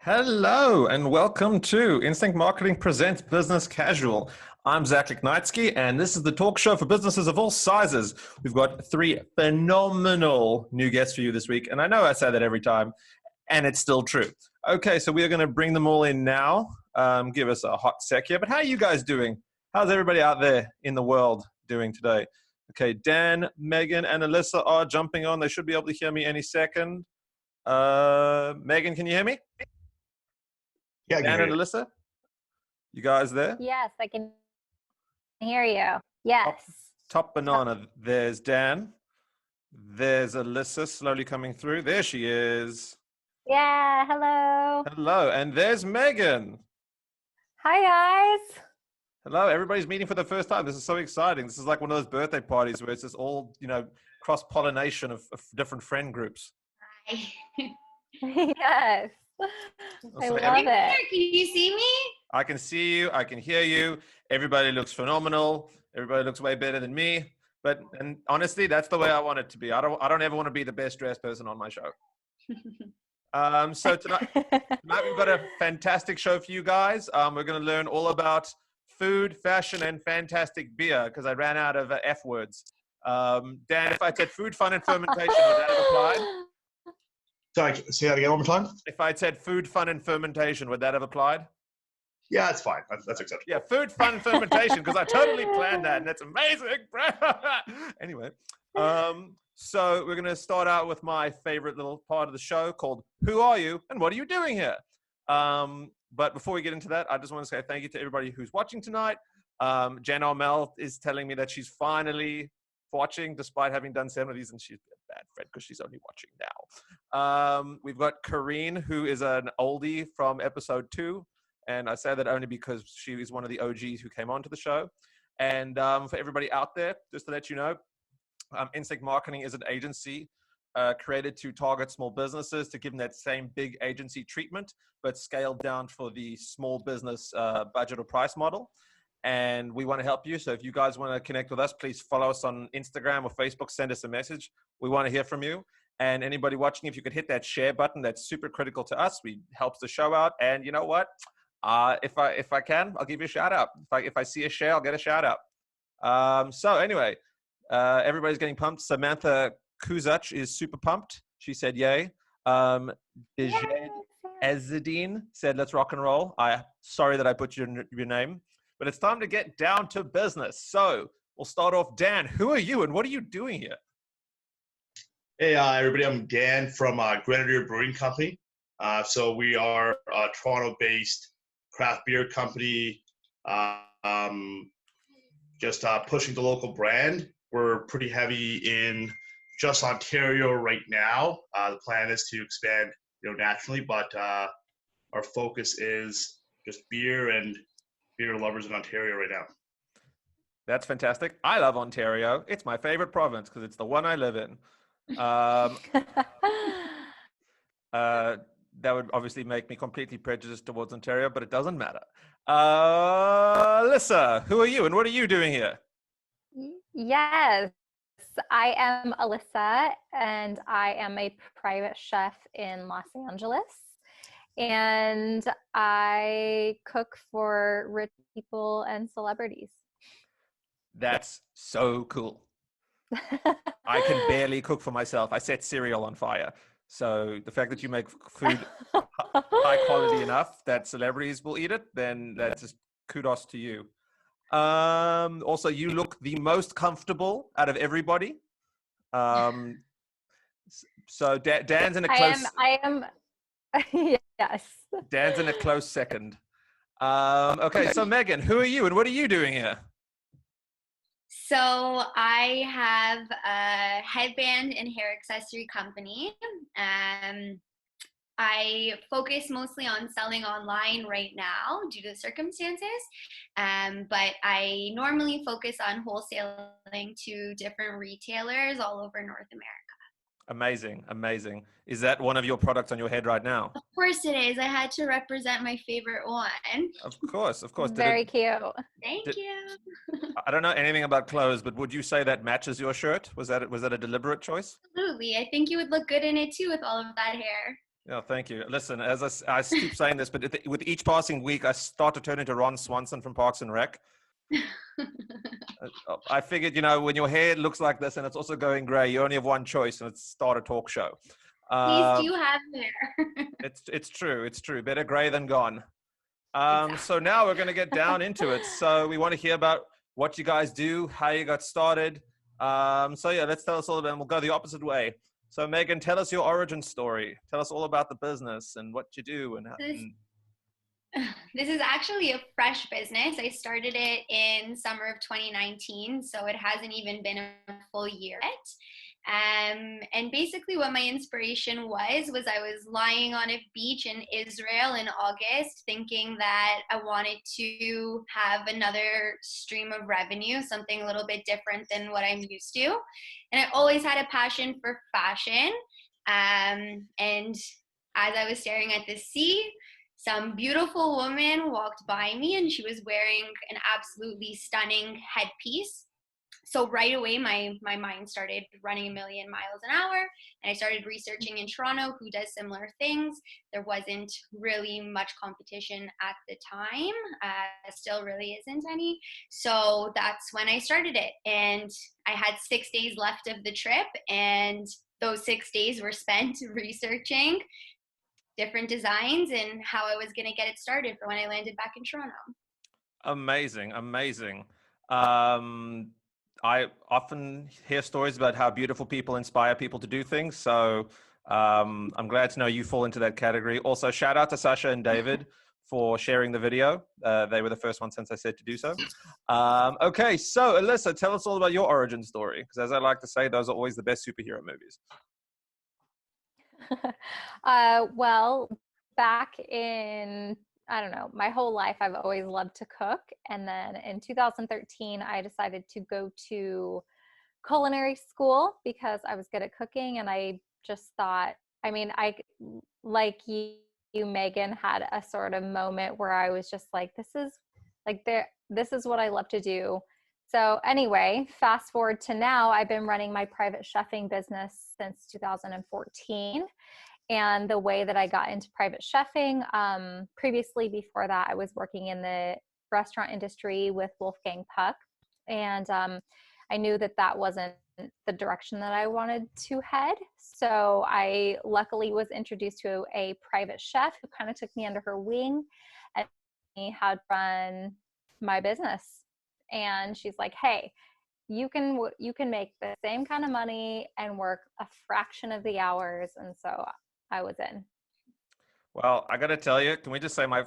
Hello and welcome to Instinct Marketing Presents Business Casual. I'm Zach Lignaitsky, and this is the talk show for businesses of all sizes. We've got three phenomenal new guests for you this week, and I know I say that every time, and it's still true. Okay, so we are going to bring them all in now. Give us a hot sec here, but how are you guys doing? How's everybody out there in the world doing today? Okay, Dan, Meagan, and Alyssa are jumping on. They should be able to hear me any second. Meagan, can you hear me? Yeah, Dan and Alyssa, you guys there? Yes, I can hear you. Yes. Top banana. There's Dan. There's Alyssa slowly coming through. There she is. Yeah, hello. Hello. And there's Meagan. Hi, guys. Hello. Everybody's meeting for the first time. This is so exciting. This is like one of those birthday parties where it's just all, cross-pollination of different friend groups. Hi. Yes. I love it. Can you see me? I can see you. I can hear you. Everybody looks phenomenal. Everybody looks way better than me. And honestly, that's the way I want it to be. I don't ever want to be the best dressed person on my show. So tonight we've got a fantastic show for you guys. We're going to learn all about food, fashion, and fantastic beer because I ran out of F words. Dan, if I said food, fun, and fermentation, would that have applied? Sorry, say that again one more time. If I said food, fun, and fermentation, would that have applied? Yeah, that's fine. That's acceptable. Yeah, food, fun, and fermentation, because I totally planned that, and that's amazing. Anyway, so we're going to start out with my favorite little part of the show called Who Are You and What Are You Doing Here? But before we get into that, I just want to say thank you to everybody who's watching tonight. Jen Armel is telling me that she's finally watching despite having done 7 of these, and she's a bad friend because she's only watching now. We've got Kareen, who is an oldie from episode 2, and I say that only because she is one of the OGs who came onto the show. And for everybody out there, just to let you know, Instinct Marketing is an agency created to target small businesses to give them that same big agency treatment, but scaled down for the small business budget or price model. And we want to help you. So if you guys want to connect with us, please follow us on Instagram or Facebook. Send us a message. We want to hear from you. And anybody watching, if you could hit that share button, that's super critical to us. We helps the show out. And you know what? If I can, I'll give you a shout out. If I see a share, I'll get a shout out. So anyway, everybody's getting pumped. Samantha Kuzach is super pumped. She said, yay. Bijay Ezzedine said, let's rock and roll. Sorry that I put your name. But it's time to get down to business. So we'll start off. Dan, who are you and what are you doing here? Hey, everybody. I'm Dan from Grenadier Brewing Co. So we are a Toronto-based craft beer company, just pushing the local brand. We're pretty heavy in just Ontario right now. The plan is to expand, nationally, but our focus is just beer and beer lovers in Ontario right now. That's fantastic. I love Ontario. It's my favorite province because it's the one I live in. That would obviously make me completely prejudiced towards Ontario, but it doesn't matter. Alyssa, who are you and what are you doing here? Yes, I am Alyssa, and I am a private chef in Los Angeles. And I cook for rich people and celebrities. That's so cool. I can barely cook for myself. I set cereal on fire. So the fact that you make food high quality enough that celebrities will eat it, then that's just kudos to you. Also, you look the most comfortable out of everybody. So Dan's in a close... I am yes. Dan's in a close second. Okay, so Meagan, who are you and what are you doing here? So I have a headband and hair accessory company. I focus mostly on selling online right now due to circumstances, but I normally focus on wholesaling to different retailers all over North America. Amazing, amazing. Is that one of your products on your head right now? Of course it is. I had to represent my favorite one. Of course, of course. Very cute. Thank you. I don't know anything about clothes, but would you say that matches your shirt? Was that a deliberate choice? Absolutely. I think you would look good in it too with all of that hair. Yeah, thank you. Listen, as I keep saying this, but with each passing week, I start to turn into Ron Swanson from Parks and Rec. I figured, when your hair looks like this and it's also going gray, you only have one choice, and it's start a talk show. Please do have hair. It's true. It's true. Better gray than gone. Exactly. So now we're going to get down into it. So we want to hear about what you guys do, how you got started. So yeah, let's tell us all about it, and we'll go the opposite way. So Meagan, tell us your origin story. Tell us all about the business and what you do. This is actually a fresh business. I started it in summer of 2019, so it hasn't even been a full year yet. And basically what my inspiration was I was lying on a beach in Israel in August, thinking that I wanted to have another stream of revenue, something a little bit different than what I'm used to. And I always had a passion for fashion. And as I was staring at the sea, some beautiful woman walked by me, and she was wearing an absolutely stunning headpiece. So right away, my mind started running a million miles an hour, and I started researching in Toronto who does similar things. There wasn't really much competition at the time. Still really isn't any. So that's when I started it. And I had 6 days left of the trip, and those 6 days were spent researching different designs and how I was going to get it started for when I landed back in Toronto. Amazing. I often hear stories about how beautiful people inspire people to do things. So I'm glad to know you fall into that category. Also, shout out to Sasha and David for sharing the video. They were the first one since I said to do so. Okay, so Alyssa, tell us all about your origin story, because as I like to say, those are always the best superhero movies. Well, back in, I don't know, my whole life, I've always loved to cook. And then in 2013, I decided to go to culinary school because I was good at cooking. And I just thought, I, like you, Meagan, had a sort of moment where I was just like, this is what I love to do. So anyway, fast forward to now, I've been running my private chefing business since 2014. And the way that I got into private chefing, previously before that, I was working in the restaurant industry with Wolfgang Puck. And I knew that wasn't the direction that I wanted to head. So I luckily was introduced to a private chef who kind of took me under her wing and taught me how to run my business. And she's like, hey, you can make the same kind of money and work a fraction of the hours. And so I was in. Well, I got to tell you, can we just say my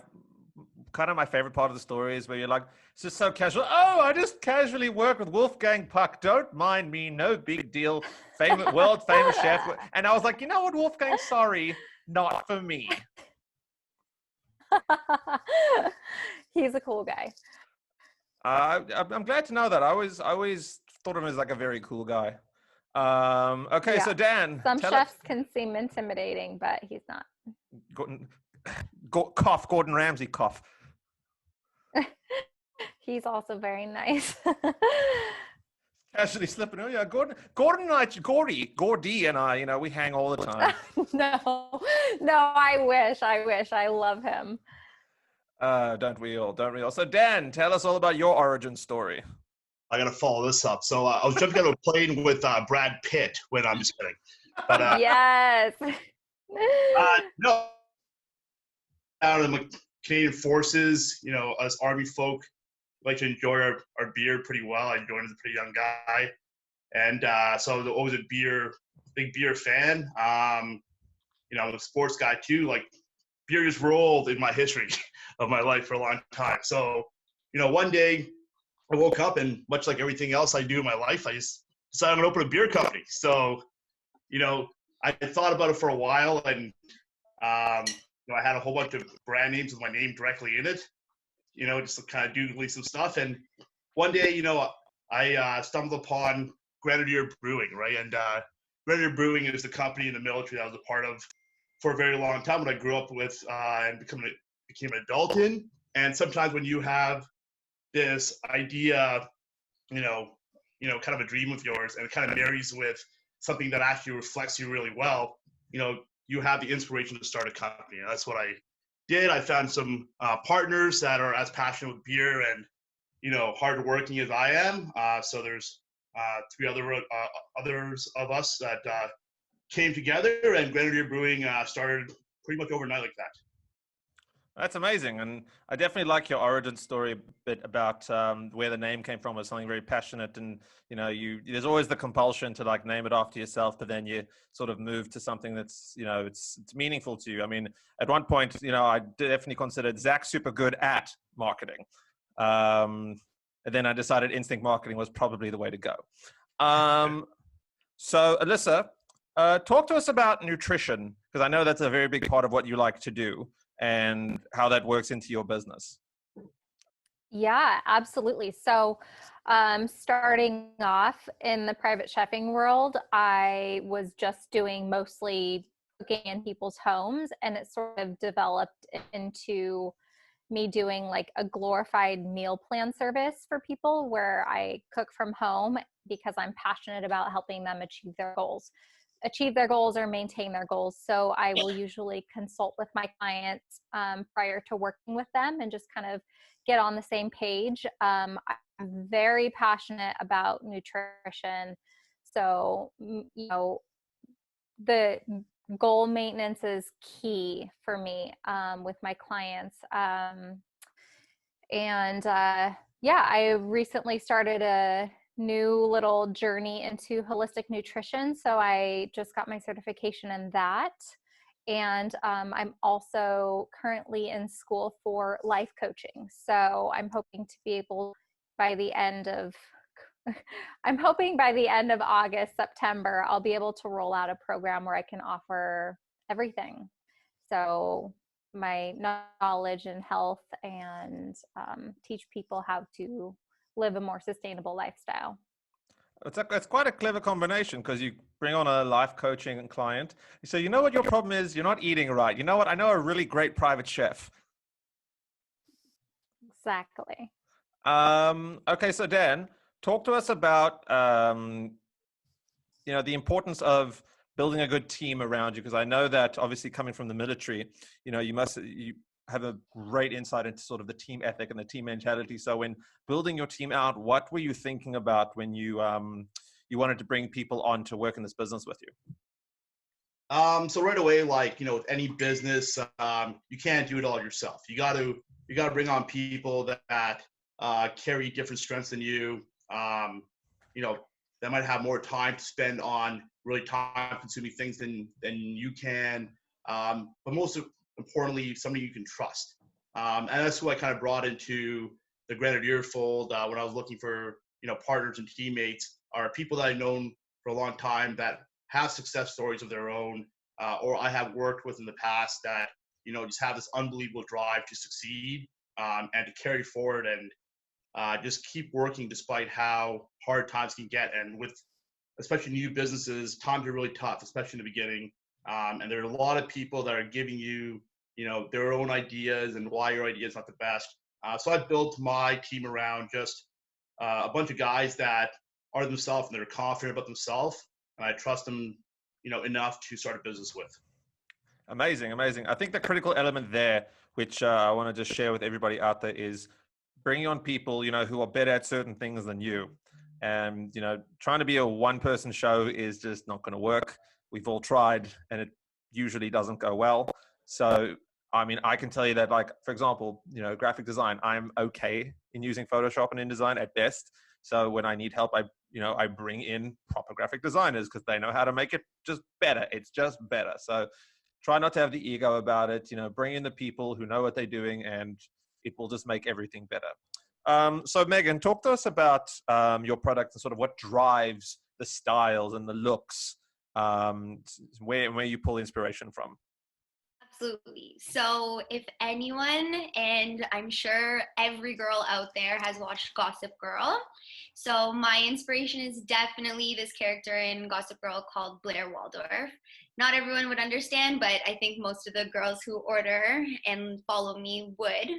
favorite part of the story is where you're like, it's just so casual. Oh, I just casually work with Wolfgang Puck. Don't mind me. No big deal. World famous chef. And I was like, you know what, Wolfgang? Sorry, not for me. He's a cool guy. I'm glad to know that. I always thought of him as like a very cool guy. Okay, yeah. So Dan, some chefs can seem intimidating, but he's not. Gordon Ramsay cough. He's also very nice. Casually slipping. Oh yeah, Gordon and I, Gordy and I, we hang all the time. No, I wish. I love him. Don't we all? So Dan, tell us all about your origin story. I got to follow this up. So I was jumping out of a plane with Brad Pitt when I'm just kidding. But yes. No. Out in the Canadian Forces, us Army folk like to enjoy our beer pretty well. I joined as a pretty young guy. And so I was always a big beer fan. I'm a sports guy too. Like, beer just rolled in my history of my life for a long time. So, one day I woke up, and much like everything else I do in my life, I just decided I'm going to open a beer company. So, I thought about it for a while, and I had a whole bunch of brand names with my name directly in it, just to kind of doodling some stuff. And one day, I stumbled upon Grenadier Brewing, right? And Grenadier Brewing is the company in the military that I was a part of for a very long time, when I grew up with and became an adult in. And sometimes when you have this idea, kind of a dream of yours, and it kind of marries with something that actually reflects you really well, you you have the inspiration to start a company. And that's what I did. I found some partners that are as passionate with beer and, hardworking as I am. So there's three others of us that came together, and Grenadier Brewing started pretty much overnight like that. That's amazing, and I definitely like your origin story a bit about where the name came from. As something very passionate, and there's always the compulsion to like name it after yourself, but then you sort of move to something that's it's meaningful to you. I mean, at one point, I definitely considered Zach super good at marketing, and then I decided instinct marketing was probably the way to go. So Alyssa, talk to us about nutrition, because I know that's a very big part of what you like to do, and how that works into your business. Yeah, absolutely. So starting off in the private chefing world, I was just doing mostly cooking in people's homes, and it sort of developed into me doing like a glorified meal plan service for people where I cook from home because I'm passionate about helping them achieve their goals or maintain their goals. So I will usually consult with my clients prior to working with them and just kind of get on the same page. I'm very passionate about nutrition. So, the goal maintenance is key for me with my clients. I recently started a new little journey into holistic nutrition. So I just got my certification in that. And I'm also currently in school for life coaching. So I'm hoping to be able by the end of August, September, I'll be able to roll out a program where I can offer everything. So my knowledge in health and teach people how to live a more sustainable lifestyle. It's quite a clever combination, because you bring on a life coaching client. You say, what your problem is? You're not eating right. You know what? I know a really great private chef. Exactly. Okay, so Dan, talk to us about the importance of building a good team around you, because I know that obviously coming from the military, you have a great insight into sort of the team ethic and the team mentality. So when building your team out, what were you thinking about when you wanted to bring people on to work in this business with you? So right away, with any business, you can't do it all yourself. You got to bring on people that carry different strengths than you. That might have more time to spend on really time-consuming things than you can. But most importantly, somebody you can trust. And that's who I kind of brought into the Grenadier fold when I was looking for partners and teammates, are people that I've known for a long time that have success stories of their own, or I have worked with in the past that just have this unbelievable drive to succeed and to carry forward and just keep working despite how hard times can get. And with especially new businesses, times are really tough, especially in the beginning. And there are a lot of people that are giving you, their own ideas and why your idea is not the best. So I built my team around just a bunch of guys that are themselves and they're confident about themselves, and I trust them, enough to start a business with. Amazing. I think the critical element there, which I want to just share with everybody out there, is bringing on people, who are better at certain things than you. And, trying to be a one-person show is just not going to work. We've all tried, and it usually doesn't go well. So, I mean, I can tell you that, like, for example, graphic design, I'm okay in using Photoshop and InDesign at best. So when I need help, I bring in proper graphic designers because they know how to make it just better. It's just better. So try not to have the ego about it. Bring in the people who know what they're doing, and it will just make everything better. So Meagan, talk to us about your product and sort of what drives the styles and the looks, where you pull inspiration from. Absolutely. So if anyone, and I'm sure every girl out there has watched Gossip Girl, so my inspiration is definitely this character in Gossip Girl called Blair Waldorf. Not everyone would understand, but I think most of the girls who order and follow me would.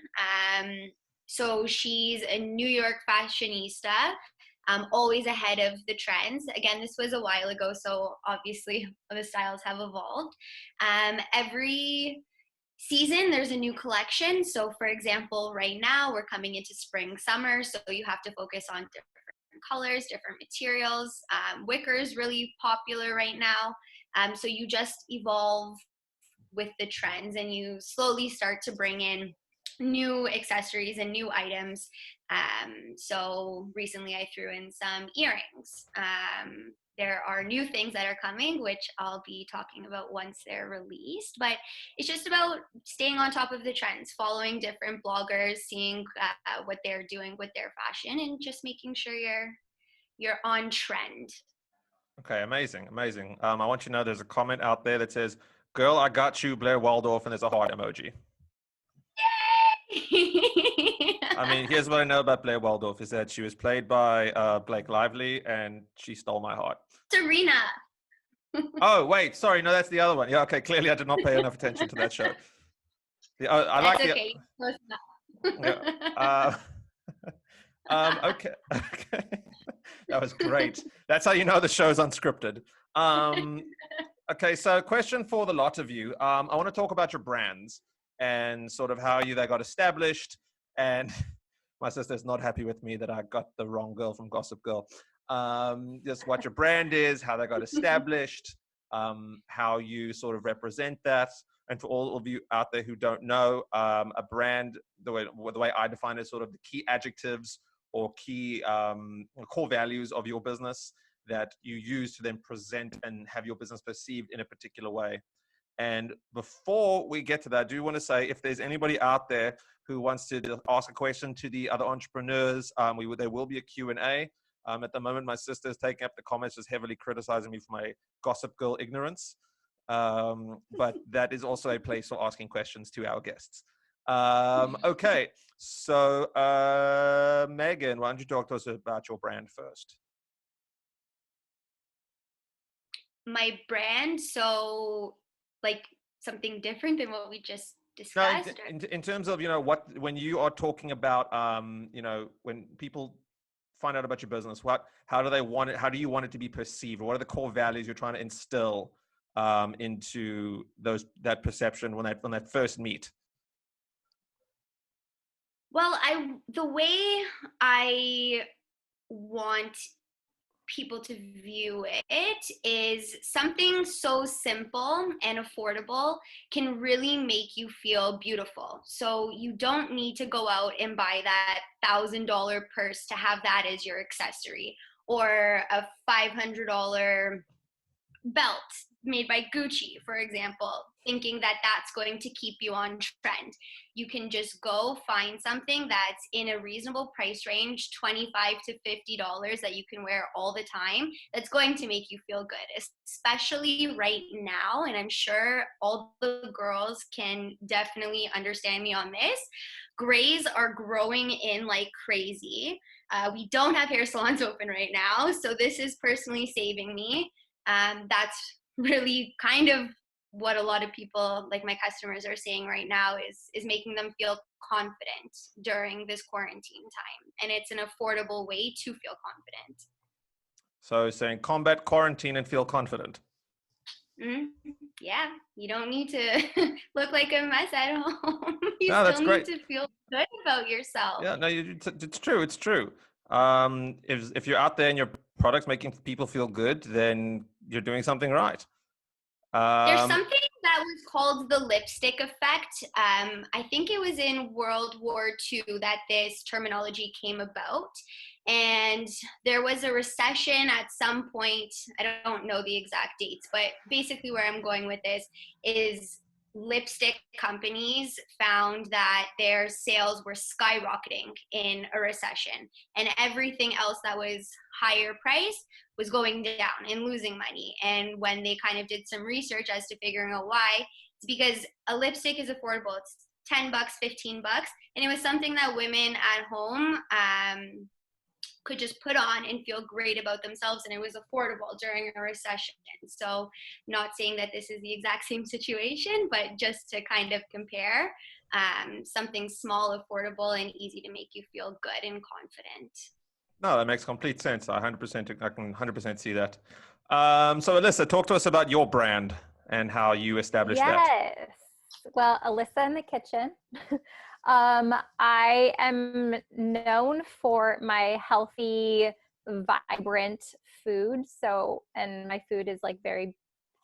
So she's a New York fashionista always ahead of the trends. Again, this was a while ago, so obviously the styles have evolved. Every season there's a new collection. So for example, right now we're coming into spring, summer, so you have to focus on different colors, different materials. Wicker is really popular right now. So you just evolve with the trends and you slowly start to bring in new accessories and new items. So recently I threw in some earrings. There are new things that are coming, which I'll be talking about once they're released, but it's just about staying on top of the trends, following different bloggers, seeing what they're doing with their fashion, and just making sure you're on trend. Okay, amazing, amazing. I want you to know there's a comment out there that says, "Girl, I got you, Blair Waldorf," and there's a heart emoji. I mean, here's what I know about Blair Waldorf is that she was played by Blake Lively, and she stole my heart. Serena. Oh, wait, sorry, no, that's the other one. Yeah, okay, clearly I did not pay enough attention to that show. I That's like okay. Yeah. Okay. Okay. That was great. That's how you know the show's unscripted. Okay, so question for the lot of you. I want to talk about your brands and sort of how they got established. And my sister's not happy with me that I got the wrong girl from Gossip Girl. Just what your brand is, how they got established, how you sort of represent that. And for all of you out there who don't know, a brand, the way I define it, is sort of the key adjectives or key core values of your business that you use to then present and have your business perceived in a particular way. And before we get to that, I do want to say, if there's anybody out there who wants to ask a question to the other entrepreneurs, there will be a Q&A. At the moment, my sister is taking up the comments, just heavily criticizing me for my Gossip Girl ignorance. But that is also a place for asking questions to our guests. Okay, so Meagan, why don't you talk to us about your brand first? My brand, so like something different than what we just discussed? No, in terms of, when you are talking about, when people find out about your business, how do they want it? How do you want it to be perceived? What are the core values you're trying to instill into that perception when they first meet? Well, the way I want people to view it is something so simple and affordable can really make you feel beautiful. So you don't need to go out and buy that $1,000 purse to have that as your accessory, or a $500 belt made by Gucci, for example, thinking that that's going to keep you on trend. You can just go find something that's in a reasonable price range, $25 to $50, that you can wear all the time, that's going to make you feel good, especially right now. And I'm sure all the girls can definitely understand me on this. Grays are growing in like crazy. We don't have hair salons open right now, so this is personally saving me. That's really kind of what a lot of people, like my customers, are saying right now is making them feel confident during this quarantine time. And it's an affordable way to feel confident. So saying combat quarantine and feel confident. Yeah, you don't need to look like a mess at home. You No, that's still great. need to feel good about yourself. Yeah, no, it's true. It's true. If you're out there and your product's making people feel good, then you're doing something right. There's something that was called the lipstick effect. I think it was in World War II that this terminology came about. And there was a recession at some point. I don't know the exact dates, but basically where I'm going with this is lipstick companies found that their sales were skyrocketing in a recession, and everything else that was higher price was going down and losing money. And when they kind of did some research as to figuring out why, it's because a lipstick is affordable. It's $10, $15, and it was something that women at home could just put on and feel great about themselves, and it was affordable during a recession. So not saying that this is the exact same situation, but just to kind of compare, something small, affordable, and easy to make you feel good and confident. No, that makes complete sense. I can 100% see that. So Alyssa, talk to us about your brand and how you established that. Yes. Well, Alyssa in the kitchen. I am known for my healthy, vibrant food. So, and my food is like very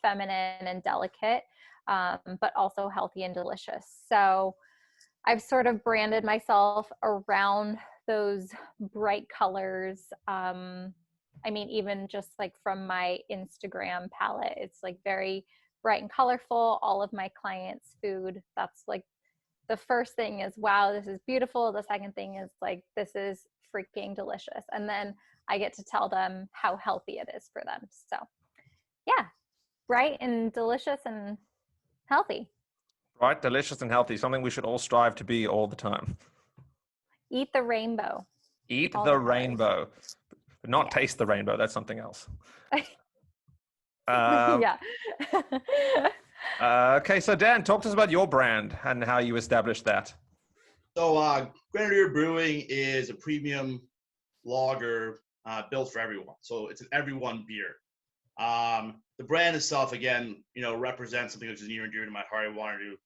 feminine and delicate, but also healthy and delicious. So I've sort of branded myself around those bright colors. I mean, even just like from my Instagram palette, it's like very bright and colorful. All of my clients' food, that's like the first thing is, wow, this is beautiful. The second thing is like, this is freaking delicious. And then I get to tell them how healthy it is for them. So yeah, bright and delicious and healthy. Right, delicious and healthy, something we should all strive to be all the time. Eat the rainbow. Eat All the the colors. rainbow, but not Yes. taste the rainbow. That's something else. Yeah. Okay, so Dan, talk to us about your brand and how you established that. So Grenadier Brewing is a premium lager built for everyone. So it's an everyone beer. The brand itself, again, represents something which is near and dear to my heart. I wanted to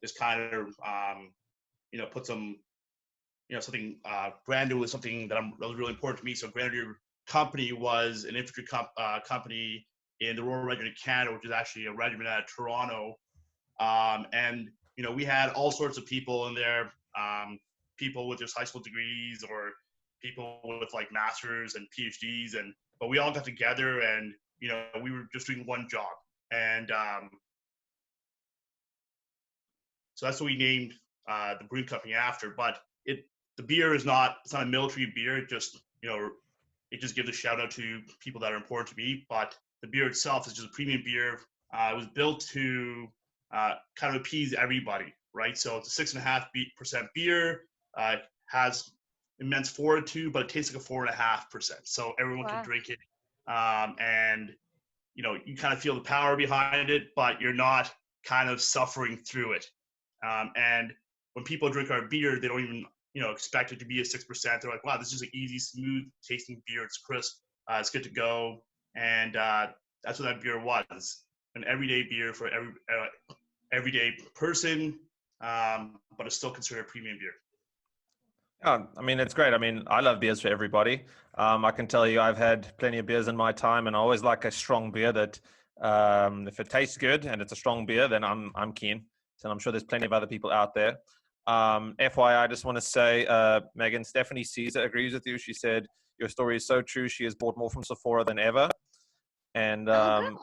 just kind of, put some, something brand new with something that was really important to me. So Grenadier Company was an infantry company in the Royal Regiment of Canada, which is actually a regiment out of Toronto. And we had all sorts of people in there, people with just high school degrees or people with like masters and PhDs, but we all got together and we were just doing one job. And so that's what we named the brewing company after. But the beer it's not a military beer. It just it just gives a shout out to people that are important to me. But the beer itself is just a premium beer. It was built to kind of appease everybody, right? So it's a 6.5% beer. Has immense fortitude, but it tastes like a 4.5%. So everyone can drink it, and you kind of feel the power behind it, but you're not kind of suffering through it. And when people drink our beer, they don't even expect it to be a 6%. They're like, wow, this is an easy, smooth tasting beer. It's crisp. It's good to go. And that's what that beer was. An everyday beer for every everyday person, but it's still considered a premium beer. I mean, it's great. I mean, I love beers for everybody. I can tell you I've had plenty of beers in my time, and I always like a strong beer that if it tastes good and it's a strong beer, then I'm keen. So I'm sure there's plenty of other people out there. FYI, I just want to say, Meagan, Stephanie Caesar agrees with you. She said, your story is so true. She has bought more from Sephora than ever. And Alyssa,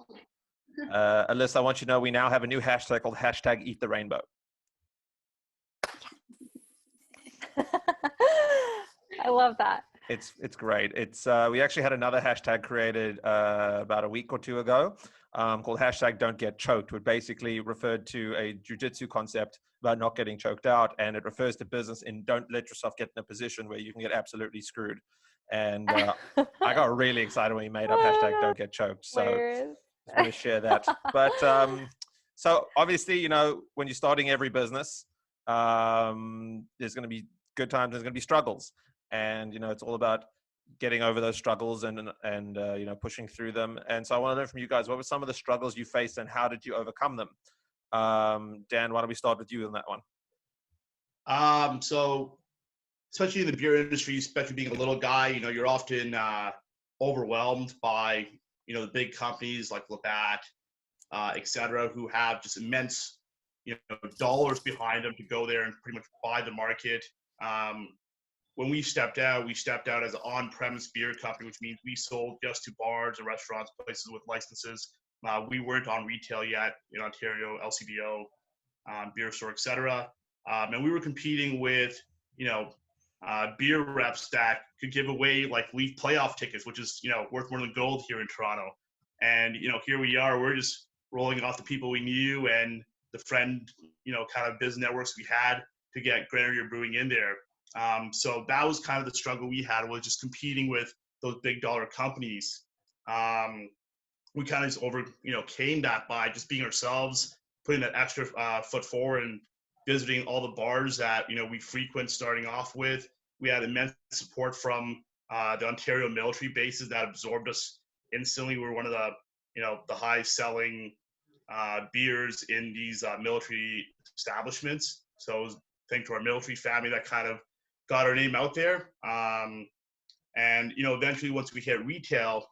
I want you to know we now have a new hashtag called #EatTheRainbow. I love that. It's great. It's we actually had another hashtag created about a week or two ago called #Don'tGetChoked, which basically referred to a jiu-jitsu concept about not getting choked out, and it refers to business in don't let yourself get in a position where you can get absolutely screwed. And I got really excited when we made up #Don'tGetChoked. So just want to share that. But so obviously, when you're starting every business, there's going to be good times, there's going to be struggles, and it's all about getting over those struggles and pushing through them. And so I want to learn from you guys, what were some of the struggles you faced and how did you overcome them? Dan, why don't we start with you on that one? So especially in the beer industry, especially being a little guy, you're often overwhelmed by the big companies like Labatt, etc., who have just immense dollars behind them to go there and pretty much buy the market. When we stepped out as an on-premise beer company, which means we sold just to bars and restaurants, places with licenses. We weren't on retail yet in Ontario, LCBO, beer store, etc. And we were competing with, beer reps that could give away like Leaf playoff tickets, which is, worth more than gold here in Toronto. And, here we are, we're just rolling off the people we knew and the friend, kind of business networks we had to get Grenadier Brewing in there. So that was kind of the struggle we had, was just competing with those big dollar companies. We kind of just overcame that by just being ourselves, putting that extra foot forward and visiting all the bars that, we frequent starting off with. We had immense support from the Ontario military bases that absorbed us instantly. We were one of the, the high selling beers in these military establishments. So it was thanks to our military family that kind of got our name out there. And, eventually once we hit retail,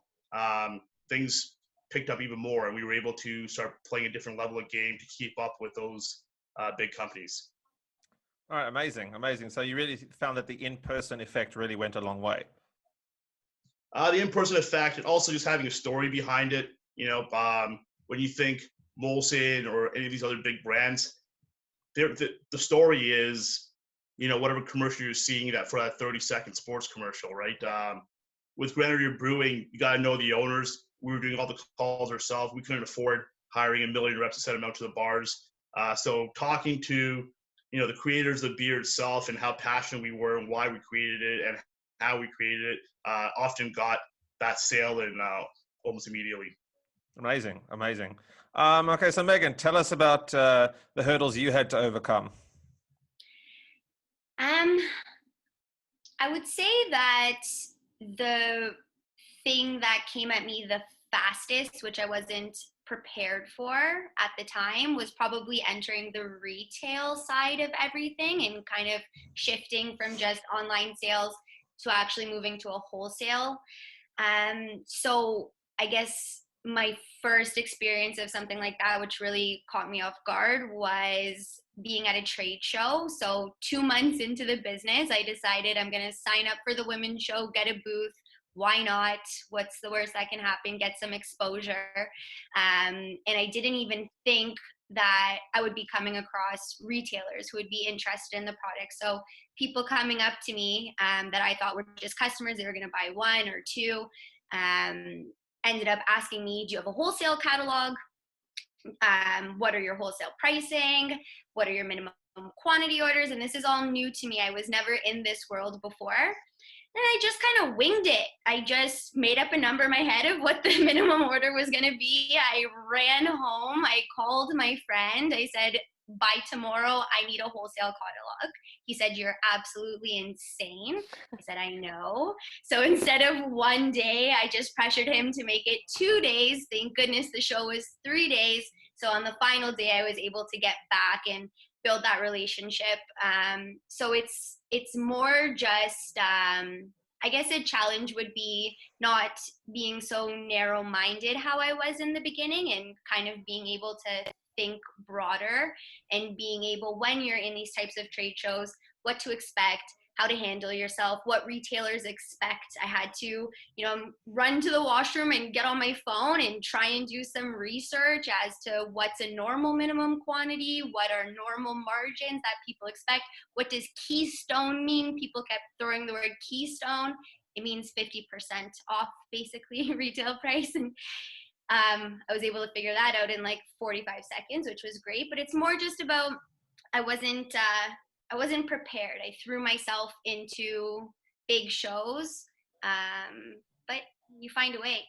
things picked up even more, and we were able to start playing a different level of game to keep up with those big companies. All right, amazing, amazing. So you really found that the in-person effect really went a long way. The in-person effect, and also just having a story behind it. When you think Molson or any of these other big brands, the story is, whatever commercial you're seeing for that 30-second sports commercial, right? With Grenadier Brewing, you got to know the owners. We were doing all the calls ourselves. We couldn't afford hiring a million reps to send them out to the bars. So talking to, the creators of the beer itself and how passionate we were and why we created it and how we created it, often got that sale in almost immediately. Amazing, amazing. Okay, so Meagan, tell us about the hurdles you had to overcome. I would say that the thing that came at me the fastest, which I wasn't prepared for at the time, was probably entering the retail side of everything and kind of shifting from just online sales to actually moving to a wholesale. So I guess my first experience of something like that, which really caught me off guard, was being at a trade show. So 2 months into the business, I decided I'm going to sign up for the women's show, get a booth. Why not? What's the worst that can happen? Get some exposure. And I didn't even think that I would be coming across retailers who would be interested in the product. So people coming up to me that I thought were just customers, they were going to buy one or two, ended up asking me, do you have a wholesale catalog? What are your wholesale pricing? What are your minimum quantity orders? And this is all new to me. I was never in this world before. And I just kind of winged it. I just made up a number in my head of what the minimum order was going to be. I ran home. I called my friend. I said, by tomorrow, I need a wholesale catalog. He said, you're absolutely insane. I said, I know. So instead of 1 day, I just pressured him to make it 2 days. Thank goodness the show was 3 days. So on the final day, I was able to get back and build that relationship. So it's more just, I guess a challenge would be not being so narrow-minded how I was in the beginning, and kind of being able to think broader and being able, when you're in these types of trade shows, what to expect, how to handle yourself, what retailers expect. I had to, run to the washroom and get on my phone and try and do some research as to what's a normal minimum quantity, what are normal margins that people expect, what does keystone mean? People kept throwing the word keystone. It means 50% off, basically, retail price. And I was able to figure that out in like 45 seconds, which was great. But it's more just about, I wasn't prepared. I threw myself into big shows, but you find a way.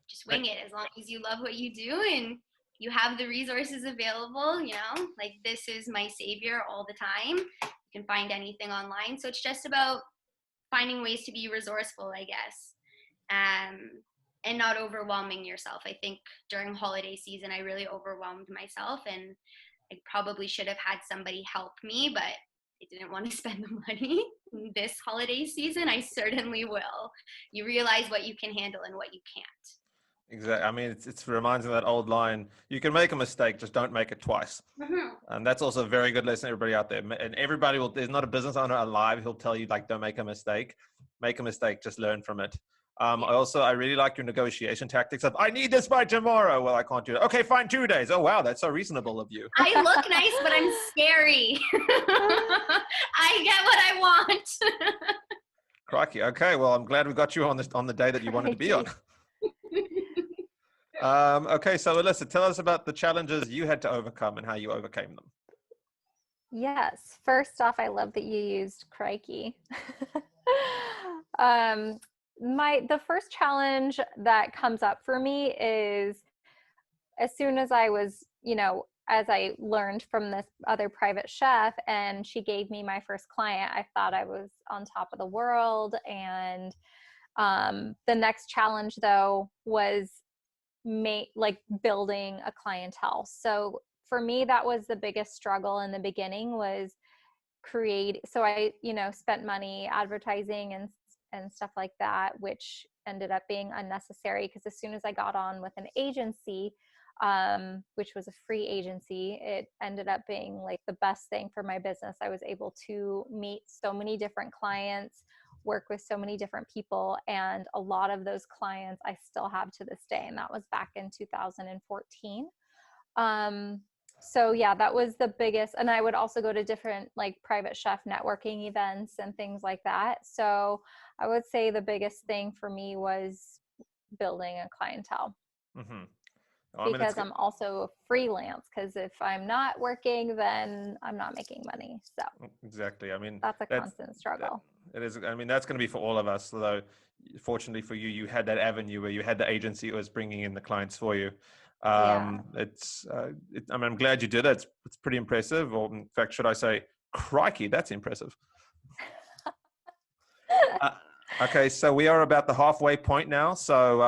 Just wing it, as long as you love what you do and you have the resources available. Like, this is my savior all the time. You can find anything online. So it's just about finding ways to be resourceful, I guess, and not overwhelming yourself. I think during holiday season, I really overwhelmed myself, and I probably should have had somebody help me, but I didn't want to spend the money. This holiday season, I certainly will. You realize what you can handle and what you can't. Exactly. I mean, it reminds me of that old line, you can make a mistake, just don't make it twice. Mm-hmm. And that's also a very good lesson, everybody out there. And everybody there's not a business owner alive who'll tell you, like, don't make a mistake. Make a mistake, just learn from it. I really like your negotiation tactics of, I need this by tomorrow. Well, I can't do it. Okay, fine, 2 days. Oh, wow, that's so reasonable of you. I look nice, but I'm scary. I get what I want. Crikey. Okay, well, I'm glad we got you on the day that you wanted to be on. Okay, so Alyssa, tell us about the challenges you had to overcome and how you overcame them. Yes. First off, I love that you used crikey. The first challenge that comes up for me is, as soon as I was, as I learned from this other private chef and she gave me my first client, I thought I was on top of the world. And The next challenge though was building a clientele. So for me, that was the biggest struggle in the beginning, was so I, spent money advertising and stuff like that, which ended up being unnecessary, because as soon as I got on with an agency, which was a free agency, it ended up being like the best thing for my business. I was able to meet so many different clients, work with so many different people, and a lot of those clients I still have to this day, and that was back in 2014. So yeah, that was the biggest. And I would also go to different like private chef networking events and things like that. So I would say the biggest thing for me was building a clientele. Mm-hmm. Because I'm also freelance, because if I'm not working, then I'm not making money. So exactly. I mean, that's a constant struggle. It is. I mean, that's going to be for all of us. Although, fortunately for you, you had that avenue where you had the agency that was bringing in the clients for you. Yeah. I mean, I'm glad you did it. It's pretty impressive. Or in fact, should I say, crikey, that's impressive. Okay, so we are about the halfway point now. So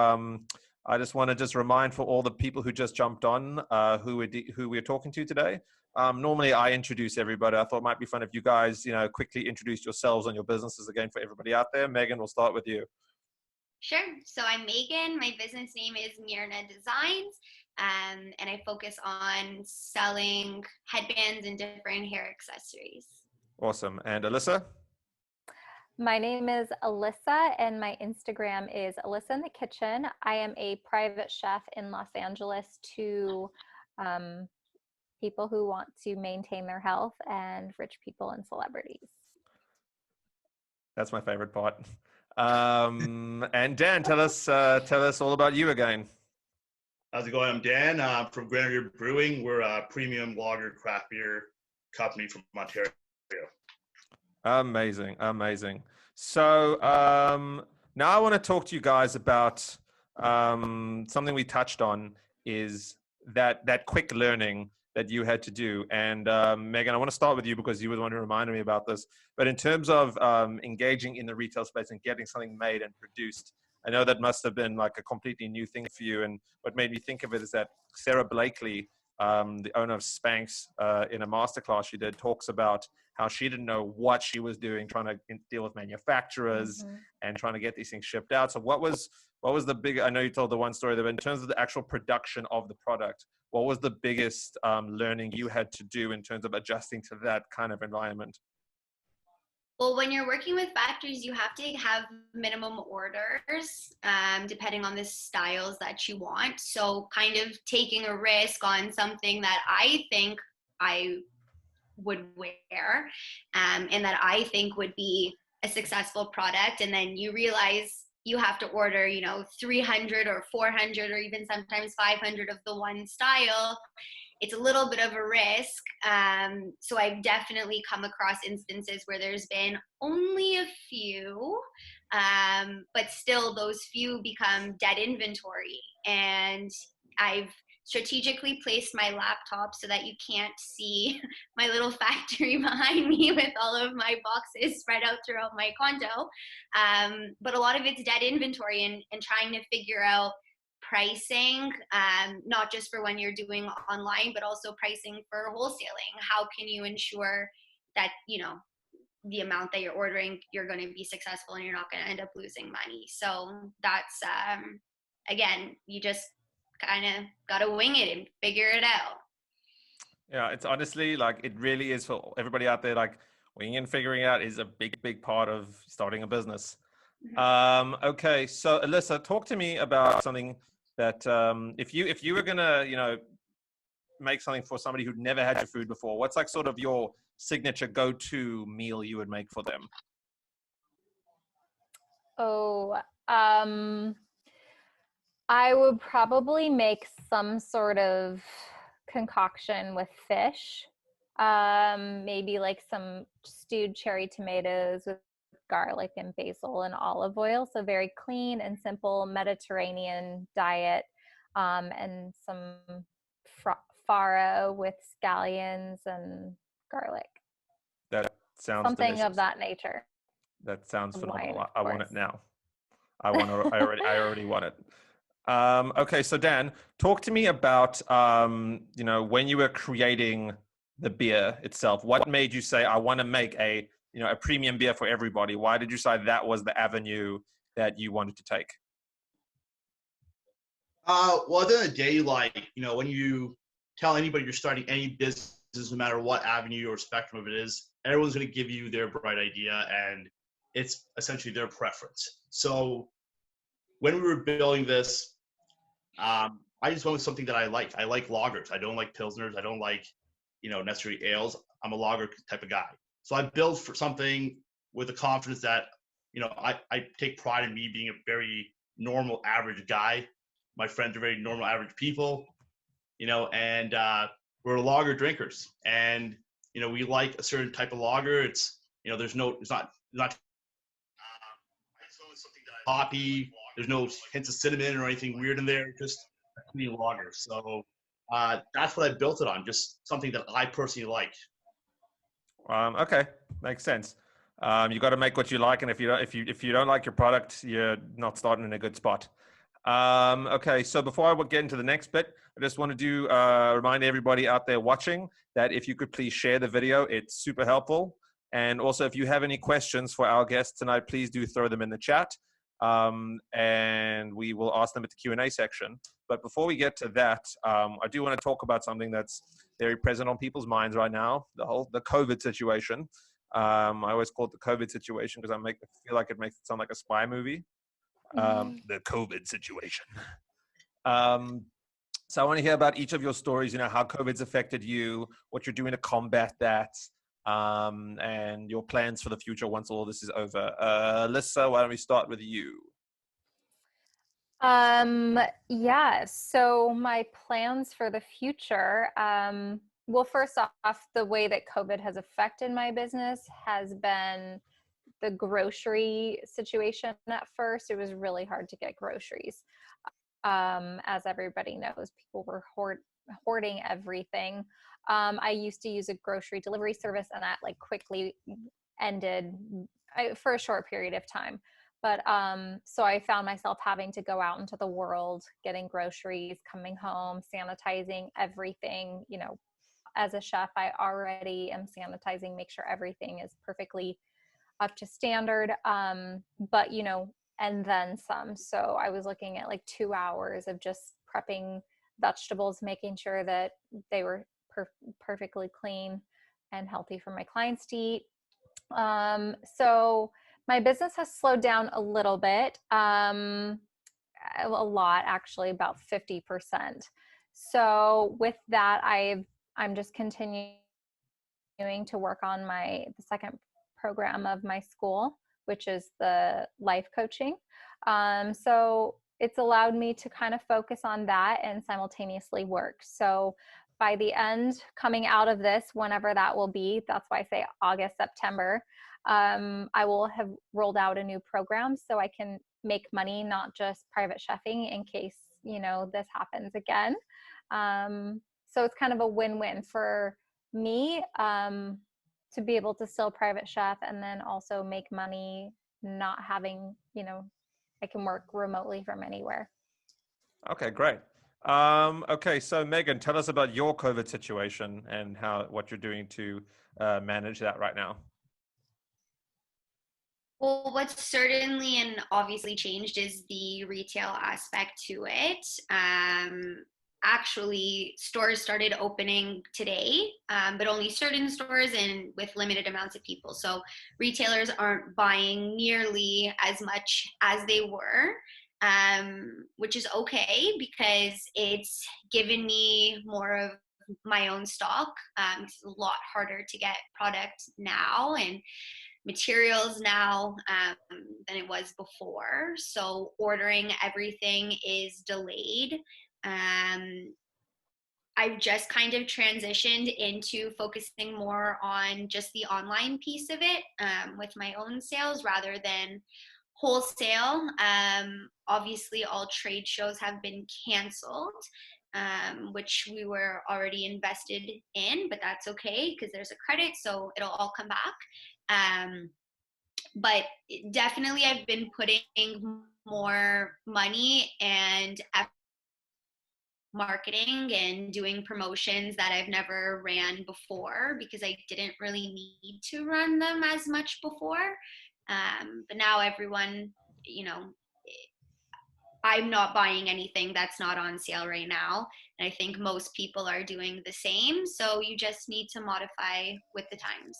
I just want to remind for all the people who just jumped on who we're talking to today. Normally I introduce everybody. I thought it might be fun if you guys, quickly introduce yourselves and your businesses again for everybody out there. Meagan, we'll start with you. Sure. So I'm Meagan. My business name is Mearna Designs, and I focus on selling headbands and different hair accessories. Awesome. And Alyssa? My name is Alyssa, and my Instagram is Alyssa in the Kitchen. I am a private chef in Los Angeles to people who want to maintain their health, and rich people and celebrities. That's my favorite part. And Dan, tell us all about you again. How's it going? I'm Dan. I'm from Grenadier Brewing. We're a premium lager craft beer company from Ontario. Amazing. So now I want to talk to you guys about something we touched on, is that quick learning that you had to do. And Meagan, I want to start with you because you were the one who reminded me about this. But in terms of engaging in the retail space and getting something made and produced, I know that must have been like a completely new thing for you. And what made me think of it is that Sarah Blakely, the owner of Spanx, in a masterclass she did, talks about how she didn't know what she was doing, trying to deal with manufacturers and trying to get these things shipped out. So what was the big, I know you told the one story there, but in terms of the actual production of the product, what was the biggest learning you had to do in terms of adjusting to that kind of environment? Well, when you're working with factories, you have to have minimum orders, depending on the styles that you want. So kind of taking a risk on something that I think I would wear, and that I think would be a successful product. And then you realize you have to order, 300 or 400 or even sometimes 500 of the one style. It's a little bit of a risk. So I've definitely come across instances where there's been only a few, but still those few become dead inventory. And I've strategically placed my laptop so that you can't see my little factory behind me with all of my boxes spread out throughout my condo. But a lot of it's dead inventory, and trying to figure out pricing, not just for when you're doing online, but also pricing for wholesaling. How can you ensure that, the amount that you're ordering, you're going to be successful and you're not going to end up losing money? So that's, again, you just kind of got to wing it and figure it out. Yeah, it's honestly like, it really is for everybody out there, like winging and figuring out is a big part of starting a business. Okay, so Alyssa, talk to me about something that if you were gonna make something for somebody who'd never had your food before, what's like sort of your signature go-to meal you would make for them? I would probably make some sort of concoction with fish, maybe like some stewed cherry tomatoes with garlic and basil and olive oil. So very clean and simple Mediterranean diet, and some farro with scallions and garlic. That sounds something delicious. of that nature. That sounds phenomenal. Wine, I want it now. I want to. I already want it. Okay, so Dan, talk to me about when you were creating the beer itself. What made you say, I want to make a premium beer for everybody? Why did you decide that was the avenue that you wanted to take? Well, at the end of the day, when you tell anybody you're starting any business, no matter what avenue or spectrum of it is, everyone's going to give you their bright idea, and it's essentially their preference. So when we were building this, I just went with something that I like. I like lagers. I don't like pilsners. I don't like, necessarily ales. I'm a lager type of guy. So I built for something with the confidence that, I take pride in me being a very normal, average guy. My friends are very normal, average people, and we're lager drinkers. And, we like a certain type of lager. It's, there's not hoppy. There's no hints of cinnamon or anything weird in there. Just a clean lager. So that's what I built it on. Just something that I personally like. Okay, makes sense. You got to make what you like, and if you don't like your product, you're not starting in a good spot. Okay, so before I get into the next bit, I just want to remind everybody out there watching that if you could please share the video, it's super helpful. And also, if you have any questions for our guests tonight, please do throw them in the chat, and we will ask them at the Q&A section. But before we get to that, I do want to talk about something that's very present on people's minds right now, the COVID situation. I always call it the COVID situation because I feel like it makes it sound like a spy movie. The COVID situation. So I want to hear about each of your stories, how COVID's affected you, what you're doing to combat that, and your plans for the future once all this is over. Alyssa, why don't we start with you? Yeah, so my plans for the future, well, first off, the way that COVID has affected my business has been the grocery situation. At first, it was really hard to get groceries. As everybody knows, people were hoarding everything. I used to use a grocery delivery service, and that quickly ended for a short period of time. But so I found myself having to go out into the world, getting groceries, coming home, sanitizing everything. As a chef, I already am sanitizing, make sure everything is perfectly up to standard. But, and then some. So I was looking at 2 hours of just prepping vegetables, making sure that they were perfectly clean and healthy for my clients to eat. So my business has slowed down a little bit, a lot, actually, about 50%. So with that, I'm just continuing to work on the second program of my school, which is the life coaching. So it's allowed me to kind of focus on that and simultaneously work. So by the end, coming out of this, whenever that will be, that's why I say August, September, I will have rolled out a new program so I can make money, not just private chefing in case, this happens again. So it's kind of a win-win for me, to be able to still private chef and then also make money, not having, I can work remotely from anywhere. Okay, great. Okay, so Meagan, tell us about your COVID situation and what you're doing to manage that right now. Well, what's certainly and obviously changed is the retail aspect to it. Actually, stores started opening today, but only certain stores and with limited amounts of people. So retailers aren't buying nearly as much as they were, which is okay because it's given me more of my own stock. It's a lot harder to get product now and materials now than it was before. So ordering everything is delayed. I've just kind of transitioned into focusing more on just the online piece of it with my own sales rather than wholesale. Obviously, all trade shows have been canceled, which we were already invested in, but that's okay because there's a credit, so it'll all come back. But definitely I've been putting more money and marketing and doing promotions that I've never ran before, because I didn't really need to run them as much before. But now everyone, you know, I'm not buying anything that's not on sale right now. And I think most people are doing the same. So you just need to modify with the times.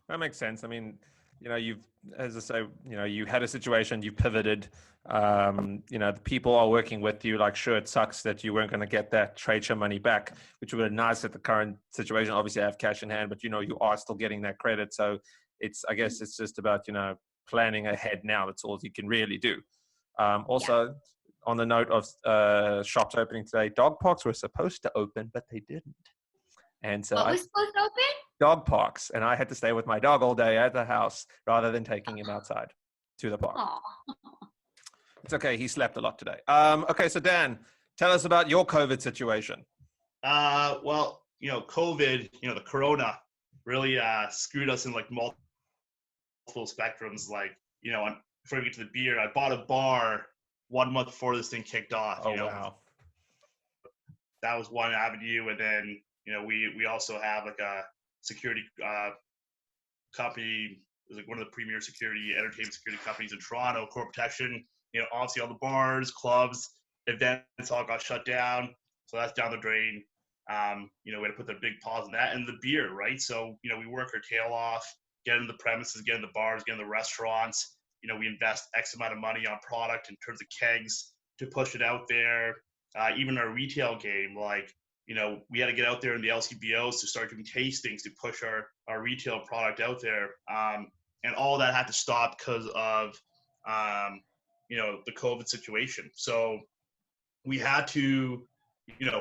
That makes sense. I mean, you've, as I say, you had a situation, you pivoted, the people are working with you. Like, sure, it sucks that you weren't going to get that trade show money back, which would be nice at the current situation. Obviously I have cash in hand, but you are still getting that credit. So I guess it's just about, planning ahead now. That's all you can really do. Also, on the note of shops opening today, dog parks were supposed to open, but they didn't. And so what was supposed to open? Dog parks, and I had to stay with my dog all day at the house rather than taking him outside to the park. Aww. It's okay. He slept a lot today. Okay, so Dan, tell us about your COVID situation. Well, COVID, the corona really screwed us in like multiple spectrums. Like, before we get to the beer, I bought a bar 1 month before this thing kicked off. Wow. That was one avenue, and then we also have like a security company. It was like one of the premier entertainment security companies in Toronto, Core Protection. Obviously all the bars, clubs, events all got shut down, so that's down the drain. We had to put the big pause on that, and the beer, right? So we work our tail off, get in the premises, get in the bars, get in the restaurants. We invest X amount of money on product in terms of kegs to push it out there. Even our retail game, like, we had to get out there in the LCBOs to start doing tastings to push our retail product out there. And all that had to stop because of, the COVID situation. So we had to,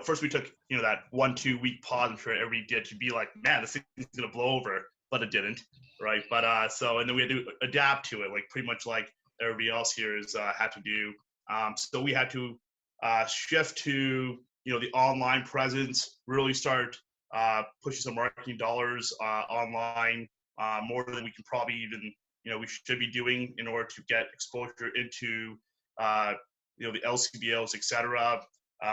first we took, that 1-2 week pause. I'm sure everybody did, to be like, man, this thing's going to blow over, but it didn't. Right. But and then we had to adapt to it, like pretty much like everybody else here has had to do. So we had to shift to, the online presence, really start pushing some marketing dollars online, more than we can probably even, we should be doing in order to get exposure into, the LCBOs, etc.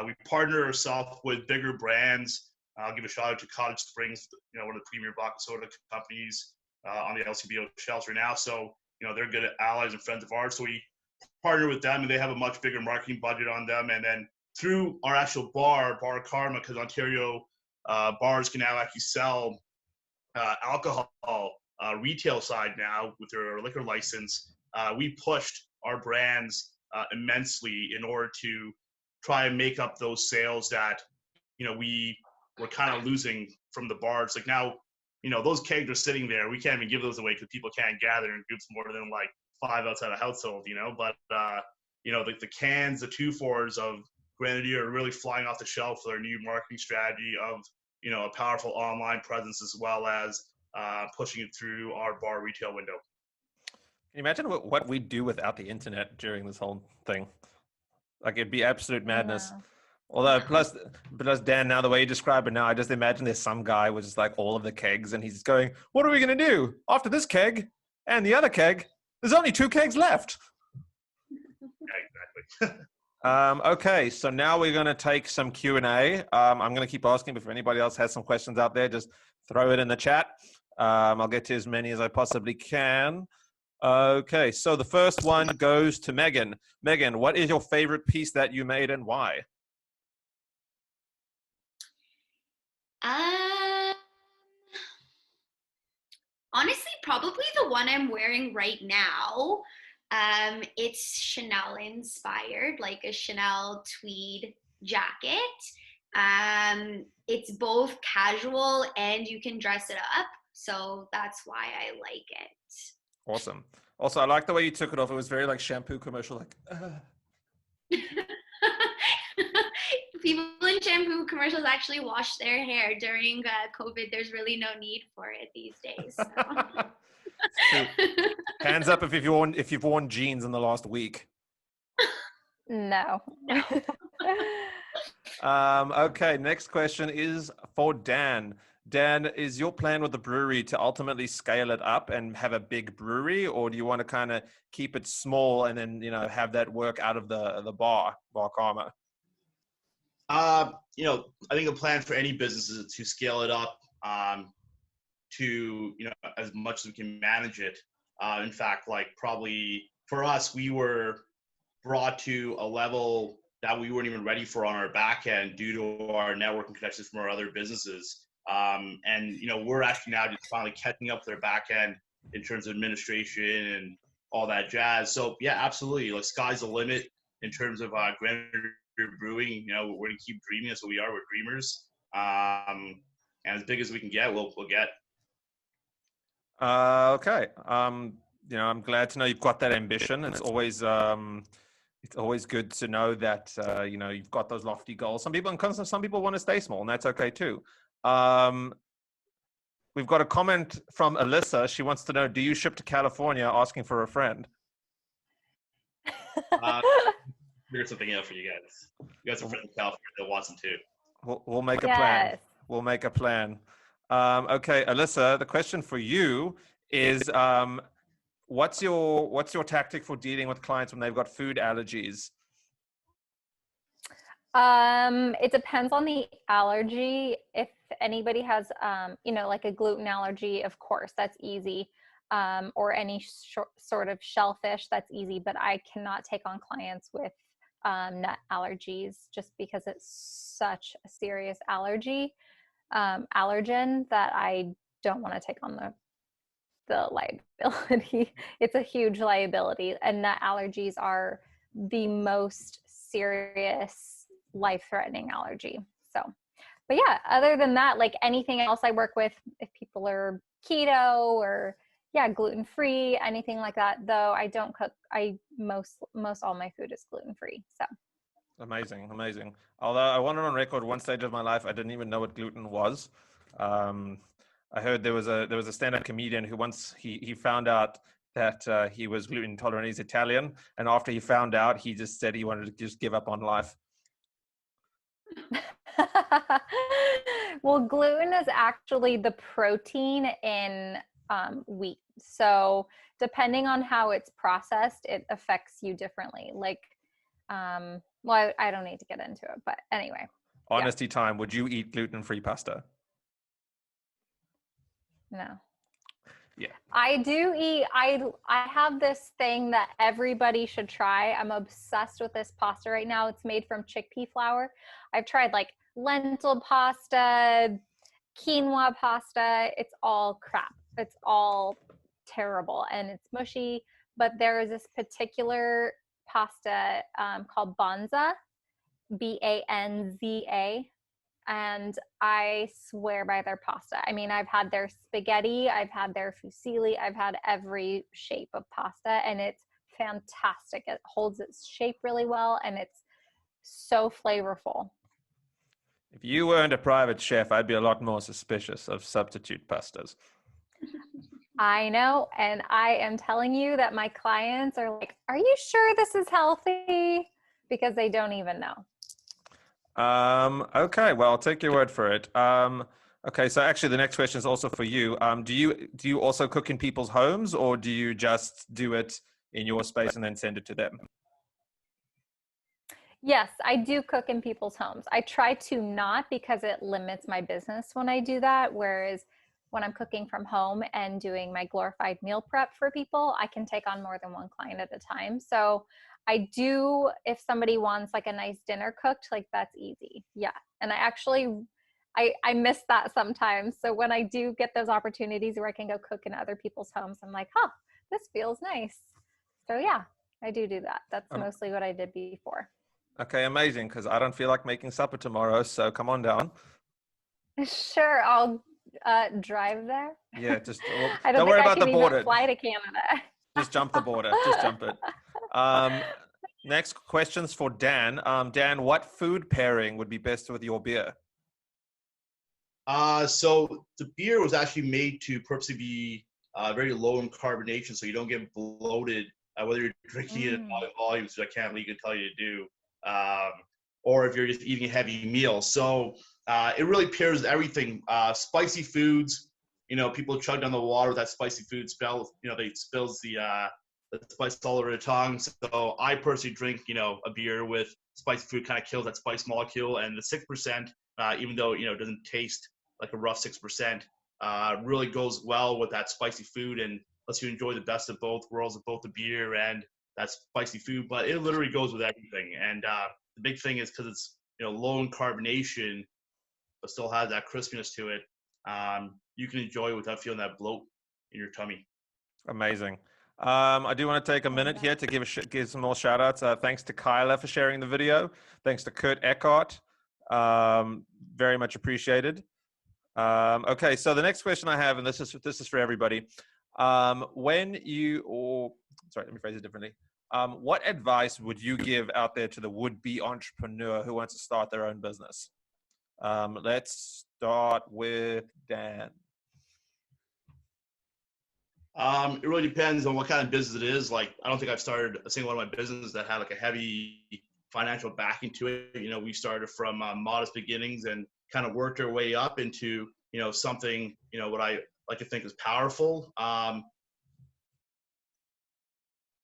We partner ourselves with bigger brands. I'll give a shout out to Cottage Springs, one of the premier vodka soda companies on the LCBO shelves right now. So, they're good allies and friends of ours. So we partner with them, and they have a much bigger marketing budget on them. And then through our actual bar Karma, because Ontario bars can now actually sell alcohol retail side now with their liquor license, we pushed our brands immensely in order to try and make up those sales that, we were kind of losing from the bars. Like now, those kegs are sitting there. We can't even give those away because people can't gather in groups more than like 5 outside a household, But, the cans, the 2-4s of Grenadier are really flying off the shelf for their new marketing strategy of, a powerful online presence, as well as pushing it through our bar retail window. Can you imagine what we'd do without the internet during this whole thing? Like, it'd be absolute madness. Although plus Dan, now the way you describe it now, I just imagine there's some guy with just like all of the kegs, and he's going, what are we going to do after this keg and the other keg? There's only 2 kegs left. Yeah, exactly. Okay, so now we're going to take some Q&A. I'm going to keep asking, but if anybody else has some questions out there, just throw it in the chat. I'll get to as many as I possibly can. Okay, so the first one goes to Meagan. Meagan, what is your favorite piece that you made and why? Honestly, probably the one I'm wearing right now. It's Chanel inspired, like a Chanel tweed jacket. It's both casual and you can dress it up. So that's why I like it. Awesome. Also, I like the way you took it off. It was very like shampoo commercial, like. People in shampoo commercials actually wash their hair during COVID. There's really no need for it these days. So. Hands up if you've worn jeans in the last week. No. Okay, next question is for Dan. Dan, is your plan with the brewery to ultimately scale it up and have a big brewery, or do you want to kind of keep it small and then, have that work out of the bar karma? I think a plan for any business is to scale it up to, as much as we can manage it. In fact, like probably for us, we were brought to a level that we weren't even ready for on our back end due to our networking connections from our other businesses. And we're actually now just finally catching up with their back end in terms of administration and all that jazz. So yeah, absolutely. Like sky's the limit in terms of Grenadier Brewing. We're gonna keep dreaming. That's what we are. We're dreamers. And as big as we can get, we'll get. Okay. I'm glad to know you've got that ambition. It's always good to know that you've got those lofty goals. Some people want to stay small, and that's okay too. We've got a comment from Alyssa. She wants to know, do you ship to California, asking for a friend? Figure something out for you guys. You guys are friends in California that wants them too. We'll make a plan. We'll make a plan. Okay, Alyssa, the question for you is, what's your tactic for dealing with clients when they've got food allergies? It depends on the allergy. If anybody has, like a gluten allergy, of course, that's easy. Or any sort of shellfish, that's easy. But I cannot take on clients with nut allergies just because it's such a serious allergen that I don't want to take on the liability. It's a huge liability, and nut allergies are the most serious life-threatening allergy. So, but yeah, other than that, like anything else I work with, if people are keto or gluten-free, anything like that, though I don't cook. Most all my food is gluten-free. So amazing. Although I went on record one stage of my life, I didn't even know what gluten was. I heard there was a stand-up comedian who once he found out that he was gluten intolerant. He's Italian, and after he found out, he just said he wanted to just give up on life. Well, gluten is actually the protein in wheat. So depending on how it's processed, it affects you differently. Like, well, I don't need to get into it, but anyway. Honesty time. Would you eat gluten-free pasta? No. Yeah. I do eat, I have this thing that everybody should try. I'm obsessed with this pasta right now. It's made from chickpea flour. I've tried like lentil pasta, quinoa pasta. It's all crap. It's all terrible and it's mushy. But there is this particular pasta called Banza, Banza. And I swear by their pasta. I mean, I've had their spaghetti, I've had their fusilli, I've had every shape of pasta, and it's fantastic. It holds its shape really well, and it's so flavorful. If you weren't a private chef, I'd be a lot more suspicious of substitute pastas. I know, and I am telling you that my clients are like, are you sure this is healthy? Because they don't even know. Okay, well, I'll take your word for it. Okay, so actually the next question is also for you. Do you also cook in people's homes, or do you just do it in your space and then send it to them? Yes, I do cook in people's homes. I try to not, because it limits my business when I do that. Whereas when I'm cooking from home and doing my glorified meal prep for people, I can take on more than one client at a time. So I do, if somebody wants like a nice dinner cooked, like that's easy. Yeah. And I miss that sometimes. So when I do get those opportunities where I can go cook in other people's homes, I'm like, oh, this feels nice. So yeah, I do that. That's mostly what I did before. Okay, amazing. Because I don't feel like making supper tomorrow. So come on down. Sure. I'll drive there. Yeah, just don't worry about the border. Fly to Canada. Just jump the border. Just jump it. Next question's for Dan. Dan, what food pairing would be best with your beer? So the beer was actually made to purposely be very low in carbonation, so you don't get bloated, whether you're drinking it in high volumes, which I can't legally tell you to do, or if you're just eating a heavy meal. So it really pairs everything. Spicy foods, people chug down the water with that spicy food spell. They spills the spice all over the tongue. So I personally drink, a beer with spicy food, kind of kills that spice molecule. And the 6%, even though it doesn't taste like a rough 6%, really goes well with that spicy food and lets you enjoy the best of both worlds, of both the beer and that spicy food. But it literally goes with everything. And the big thing is because it's low in carbonation, but still has that crispiness to it. You can enjoy it without feeling that bloat in your tummy. Amazing. I do want to take a minute here to give some more shout outs. Thanks to Kyla for sharing the video. Thanks to Kurt Eckhart. Very much appreciated. Okay, so the next question I have, and this is for everybody. Sorry, let me phrase it differently. What advice would you give out there to the would-be entrepreneur who wants to start their own business? Let's start with Dan. It really depends on what kind of business it is. Like, I don't think I've started a single one of my businesses that had like a heavy financial backing to it. We started from modest beginnings and kind of worked our way up into, something, what I like to think is powerful.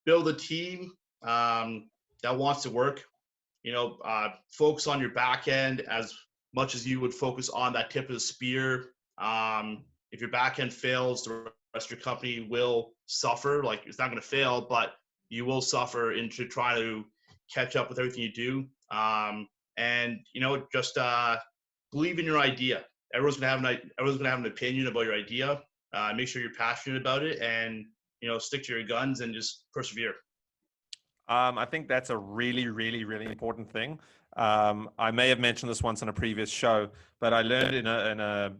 Build a team that wants to work, focus on your back end as much as you would focus on that tip of the spear. If your back end fails, the rest of your company will suffer. Like, it's not going to fail, but you will suffer into trying to catch up with everything you do. And just believe in your idea. Everyone's gonna have an opinion about your idea. Make sure you're passionate about it, and stick to your guns and just persevere. I think that's a really, really, really important thing. I may have mentioned this once on a previous show, but I learned in a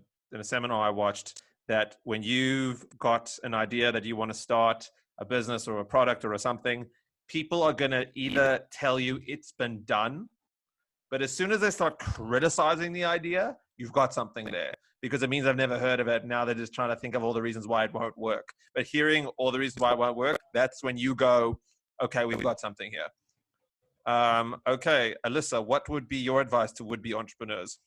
seminar I watched that when you've got an idea that you want to start a business or a product or something, people are going to either tell you it's been done, but as soon as they start criticizing the idea, you've got something there, because it means I've never heard of it. Now they're just trying to think of all the reasons why it won't work. But hearing all the reasons why it won't work, that's when you go, okay, we've got something here. Okay, Alyssa, what would be your advice to would-be entrepreneurs?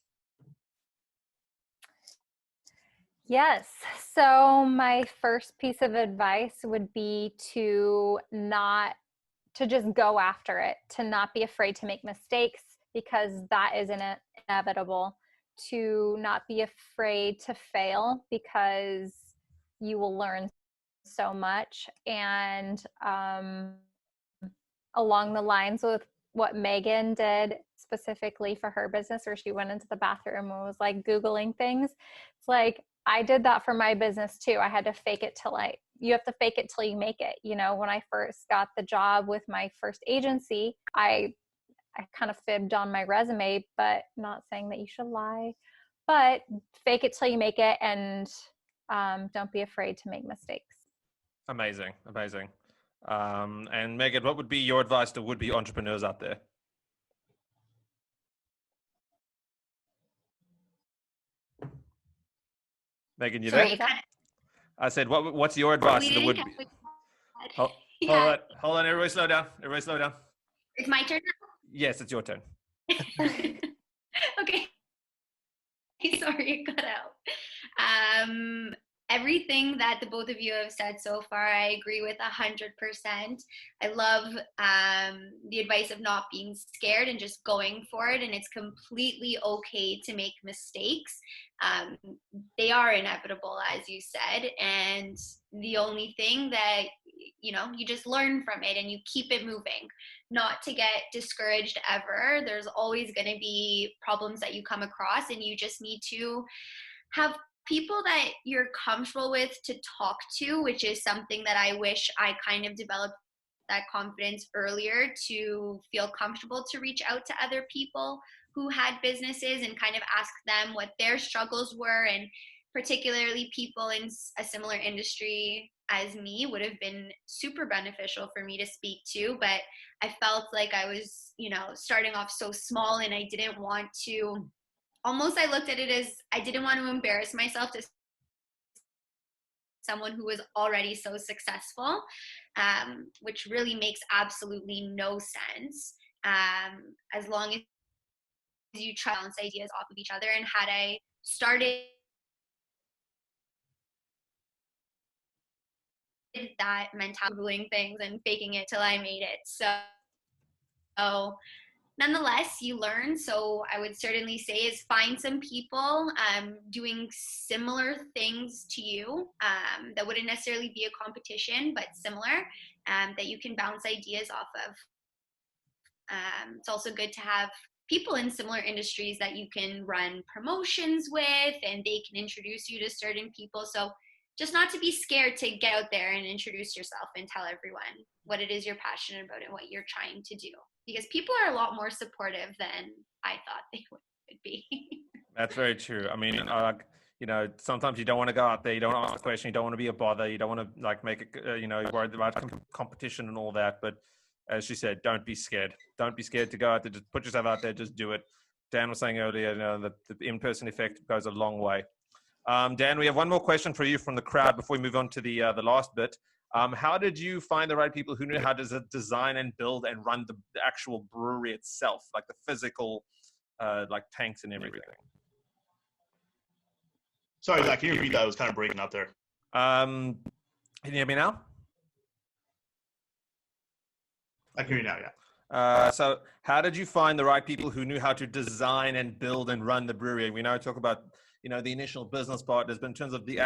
Yes. So my first piece of advice would be to just go after it, to not be afraid to make mistakes, because that is inevitable. To not be afraid to fail, because you will learn so much. And along the lines with what Meagan did specifically for her business, where she went into the bathroom and was like Googling things. It's like, I did that for my business too. I had to fake it you have to fake it till you make it. When I first got the job with my first agency, I kind of fibbed on my resume, but not saying that you should lie, but fake it till you make it, and don't be afraid to make mistakes. Amazing. And Meagan, what would be your advice to would-be entrepreneurs out there? Meagan, you there? I said, what's your advice to the would-be? Hold on, everybody slow down. It's my turn now? Yes, it's your turn. Okay. Sorry, it cut out. Everything that the both of you have said so far, I agree with 100%. I love the advice of not being scared and just going for it. And it's completely okay to make mistakes. They are inevitable, as you said. And the only thing that, you just learn from it and you keep it moving, not to get discouraged ever. There's always going to be problems that you come across, and you just need to have people that you're comfortable with to talk to, which is something that I wish I kind of developed that confidence earlier, to feel comfortable to reach out to other people who had businesses and kind of ask them what their struggles were. And particularly people in a similar industry as me would have been super beneficial for me to speak to. But I felt like I was, starting off so small, and I didn't want to, I looked at it as I didn't want to embarrass myself to someone who was already so successful, which really makes absolutely no sense. As long as you try to bounce ideas off of each other. And had I started that mentality, Googling things and faking it till I made it. So nonetheless, you learn. So I would certainly say is find some people doing similar things to you that wouldn't necessarily be a competition, but similar, that you can bounce ideas off of. It's also good to have people in similar industries that you can run promotions with, and they can introduce you to certain people. So just not to be scared to get out there and introduce yourself and tell everyone what it is you're passionate about and what you're trying to do. Because people are a lot more supportive than I thought they would be. That's very true. I mean, you know, sometimes you don't want to go out there, you don't ask a question, you don't want to be a bother, you don't want to like make it, you know, worried about competition and all that. But as she said, don't be scared. Don't be scared to go out there. Just put yourself out there. Just do it. Dan was saying earlier, you know, the in-person effect goes a long way. Dan, we have one more question for you from the crowd before we move on to the last bit. How did you find the right people who knew how to design and build and run the actual brewery itself, like the physical, like tanks and everything? Sorry, Zach, can you repeat that? I was kind of breaking up there. Can you hear me now? I can hear you now, yeah. So how did you find the right people who knew how to design and build and run the brewery? We now talk about, you know, the initial business partners, but in terms of the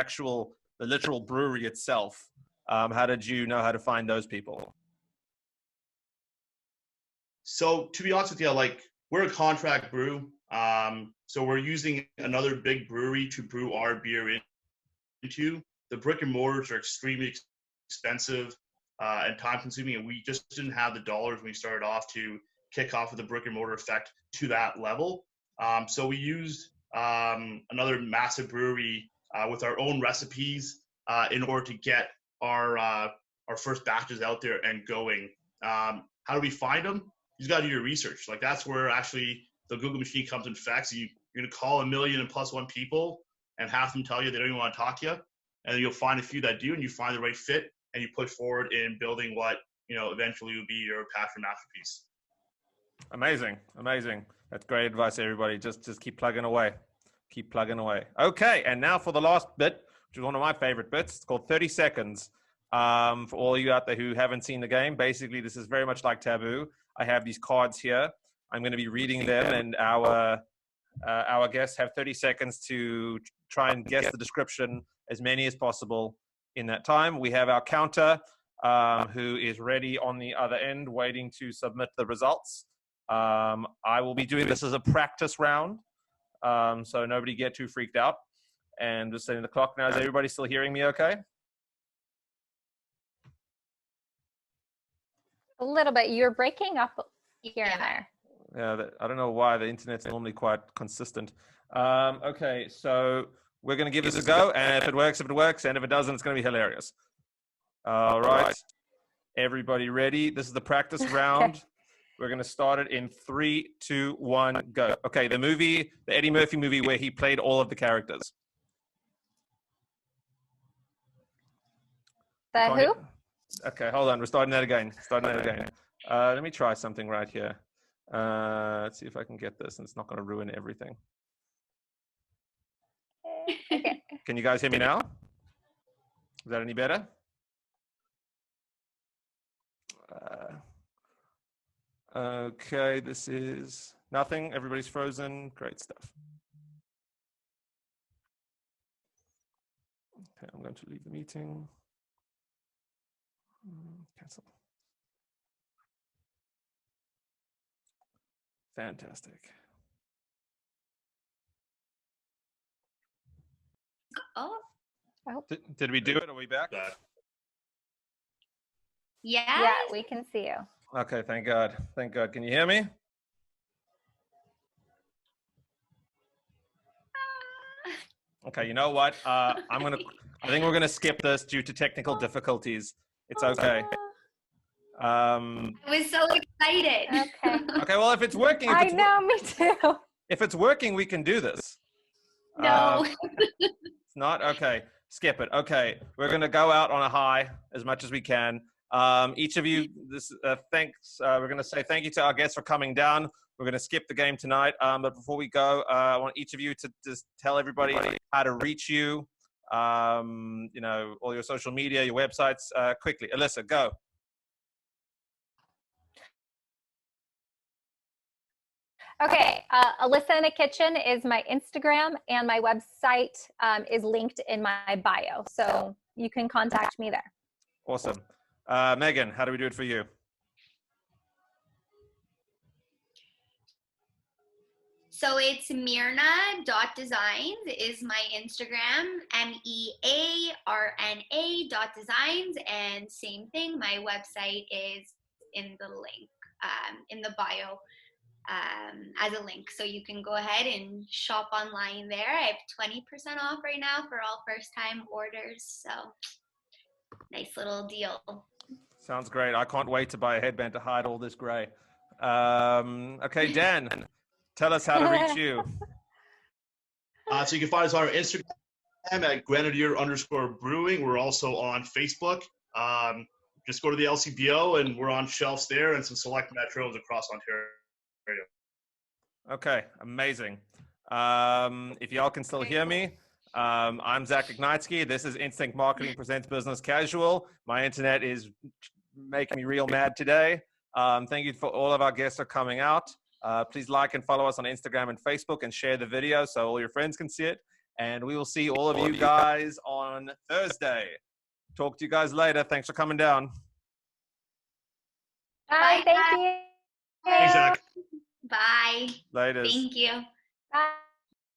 literal brewery itself, how did you know how to find those people? So to be honest with you, like we're a contract brew. So we're using another big brewery to brew our beer into. The brick and mortars are extremely expensive and time consuming, and we just didn't have the dollars when we started off to kick off with the brick and mortar effect to that level. So we used another massive brewery with our own recipes in order to get our first batches out there and going. How do we find them? You just got to do your research. Like that's where actually the Google machine comes in effect. So you're going to call 1,000,000+ people, and half of them tell you they don't even want to talk to you, and then you'll find a few that do, and you find the right fit, and you push forward in building what eventually will be your passion masterpiece. Amazing. That's great advice, everybody. Just keep plugging away. Keep plugging away. Okay, and now for the last bit, which is one of my favorite bits. It's called 30 seconds. For all you out there who haven't seen the game, basically this is very much like Taboo. I have these cards here. I'm going to be reading them, and our guests have 30 seconds to try and guess the description, as many as possible in that time. We have our counter, who is ready on the other end, waiting to submit the results. I will be doing this as a practice round, so nobody get too freaked out. And just setting the clock now. Is everybody still hearing me okay? A little bit. You're breaking up here and there. Yeah, I don't know why. The internet's normally quite consistent. Okay, so we're going to give this a go, and if it works, and if it doesn't, it's going to be hilarious. All right. Everybody ready? This is the practice round. We're going to start it in 3, 2, 1, go. Okay, the Eddie Murphy movie where he played all of the characters. The who? Okay, hold on. We're starting that again. Let me try something right here. Let's see if I can get this, and it's not going to ruin everything. Okay. Can you guys hear me now? Is that any better? Okay, this is nothing. Everybody's frozen. Great stuff. Okay, I'm going to leave the meeting. Cancel. Fantastic. Oh. Did we do it? Are we back? Yes. Yeah, we can see you. Okay, thank God. Thank God. Can you hear me? Okay, you know what? I think we're gonna skip this due to technical difficulties. It's okay. I was so excited. Okay. Okay, well, if it's working, I know, me too. if it's working, we can do this. No. It's not? Okay, skip it. Okay, we're gonna go out on a high as much as we can. Each of you, thanks. We're going to say thank you to our guests for coming down. We're going to skip the game tonight. But before we go, I want each of you to just tell everybody how to reach you, you know, all your social media, your websites, quickly. Alyssa, go. Okay, Alyssa in the Kitchen is my Instagram, and my website is linked in my bio. So you can contact me there. Awesome. Meagan, how do we do it for you? So it's Mearna.designs is my Instagram, MEARNA.designs, and same thing, my website is in the link, in the bio as a link. So you can go ahead and shop online there. I have 20% off right now for all first-time orders, so nice little deal. Sounds great. I can't wait to buy a headband to hide all this gray. Okay, Dan, tell us how to reach you. So you can find us on our Instagram at Grenadier_Brewing. We're also on Facebook. Just go to the LCBO and we're on shelves there and some select metros across Ontario. Okay, amazing. If y'all can still hear me, I'm Zach Ignitsky. This is Instinct Marketing Presents Business Casual. My internet is making me real mad today. Thank you for all of our guests are coming out. Please like and follow us on Instagram and Facebook and share the video so all your friends can see it. And we will see all of you guys on Thursday. Talk to you guys later. Thanks for coming down. Bye, thank you. Thanks, Zach. Bye. Later. Thank you. Bye.